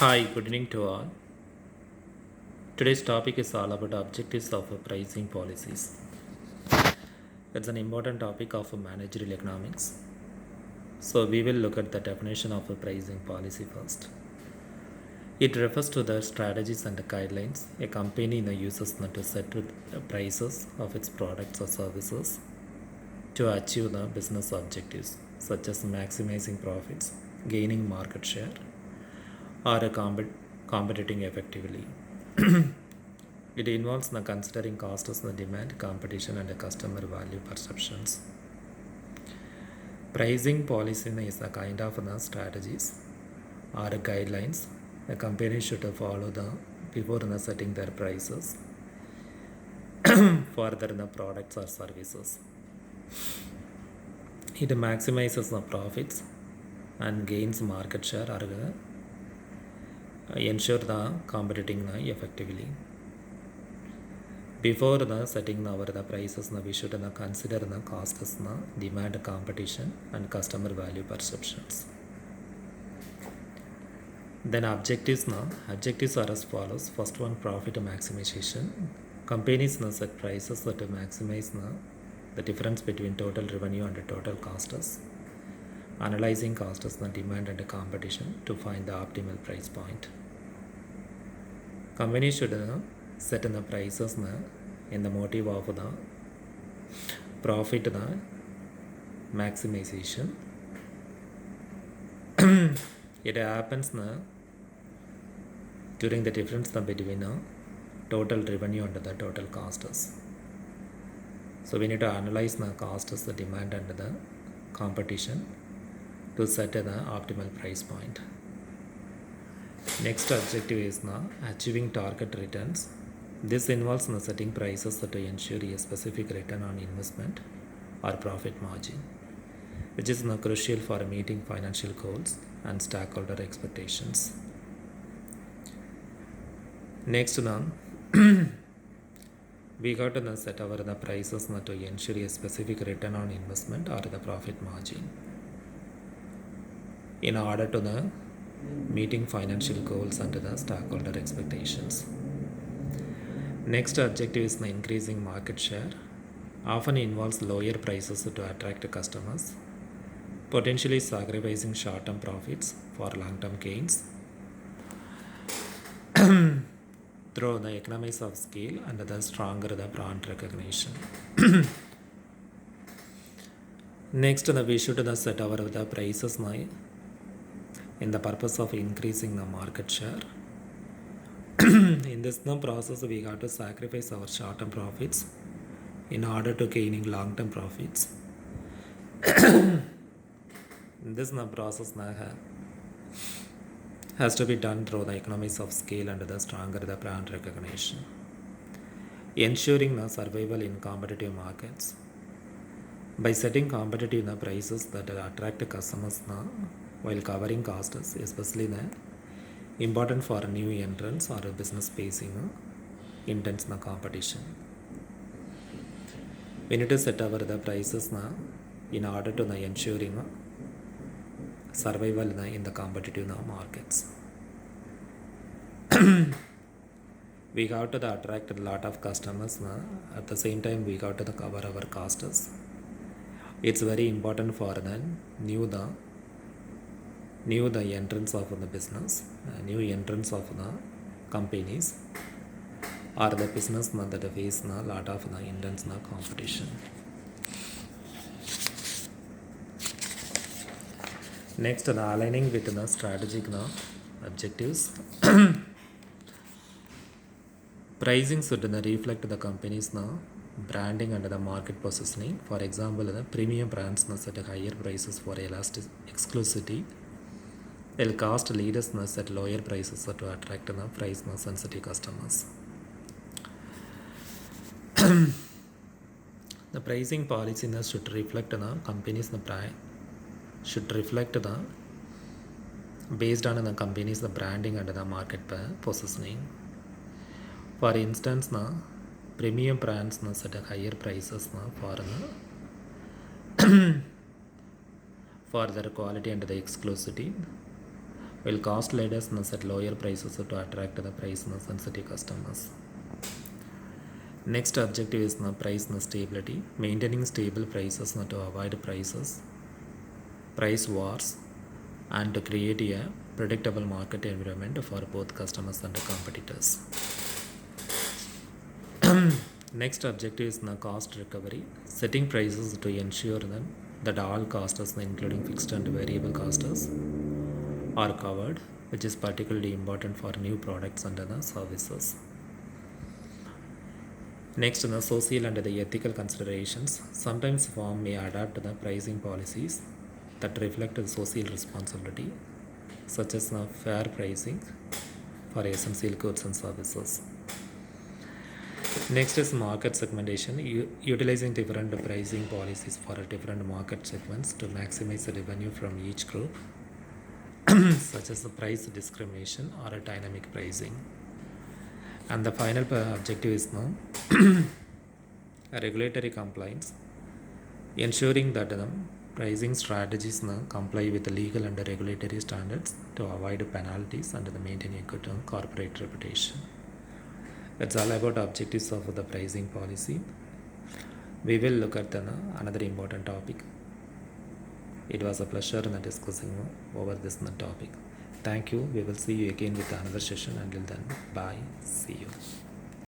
Hi, good evening to all. Today's topic is all about objectives of pricing policies. It's an important topic of managerial economics. So we will look at the definition of a pricing policy first. It refers to the strategies and the guidelines a company uses to set the prices of its products or services to achieve the business objectives such as maximizing profits, gaining market share, or competing effectively. It involves the considering cost as the demand, competition, and the customer value perceptions. Pricing policy is a kind of strategies or guidelines a company should follow before setting their prices for their products or services. It maximizes the profits and gains market share or ensure the competing effectively. Before setting the prices, we should consider the cost as demand, competition, and customer value perceptions. Then objectives are as follows. First one, profit maximization. Companies set prices that maximize the difference between total revenue and total costs. Analyzing cost as the demand and competition to find the optimal price point. Companies should set the prices in the motive of the profit maximization. It happens during the difference between total revenue and the total costs. So we need to analyze the cost as the demand and the competition to set the optimal price point. Next objective is achieving target returns. This involves setting prices to ensure a specific return on investment or profit margin, which is crucial for meeting financial goals and stakeholder expectations. Next, we got to set our the prices to ensure a specific return on investment or the profit margin in order to meeting financial goals and the stakeholder expectations. Next objective is increasing market share. Often involves lower prices to attract customers, potentially sacrificing short-term profits for long-term gains through the economies of scale and the stronger the brand recognition. Next, we should set our the prices in the purpose of increasing the market share. In this process, we got to sacrifice our short-term profits in order to gaining long-term profits. This process has to be done through the economies of scale and the stronger the brand recognition, ensuring the survival in competitive markets. By setting competitive prices that attract customers while covering costs, especially important for new entrants or business facing intense competition. We need to set our the prices in order to ensuring survival in the competitive markets. We got to attract a lot of customers. At the same time, we got to cover our costs. It's very important for the new entrance of the business, new entrance of the companies or the business that face a lot of intense competition. Next, the aligning with the strategic objectives. Pricing should reflect the company's branding and the market positioning. For example, the premium brands set higher prices for elastic exclusivity, while cost leaders set lower prices to attract price sensitive customers. The pricing policy should reflect the company's brand, should reflect based on the company's branding and the market positioning. For instance, premium brands set higher prices for their quality and the exclusivity, while cost leaders set lower prices to attract the price sensitive customers. Next objective is price stability, maintaining stable prices to avoid price wars, and to create a predictable market environment for both customers and competitors. Next objective is cost recovery, setting prices to ensure that all costs, including fixed and variable costs, are covered, which is particularly important for new products and services. Next, the social and the ethical considerations. Sometimes firm may adapt the pricing policies that reflect the social responsibility, such as fair pricing for essential goods and services. Next is market segmentation, utilizing different pricing policies for different market segments to maximize the revenue from each group, such as the price discrimination or a dynamic pricing. And the final objective is regulatory compliance, ensuring that pricing strategies comply with the legal and regulatory standards to avoid penalties and maintain a good corporate reputation. That's all about objectives of the pricing policy. We will look at another important topic. It was a pleasure discussing over this topic. Thank you. We will see you again with another session. Until then, bye. See you.